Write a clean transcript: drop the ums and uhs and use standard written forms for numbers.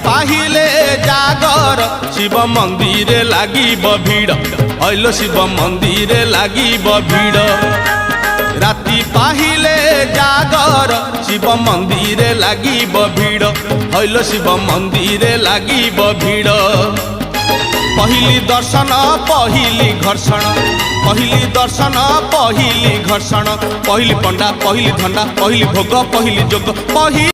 पाहिले जागर शिव मंदिर लागिब भीड़ अइलो शिव मंदिर लागिब भीड़ राति पाहिले जागर शिव मंदिर लागिब भीड़ अइलो शिव मंदिर लागिब भीड़ पहिली दर्शन पहिली घर्षण पहिली दर्शन पहिली घर्षण पहिली पंडा पहिली धंडा पहिली भोग पहिली जोग पहिली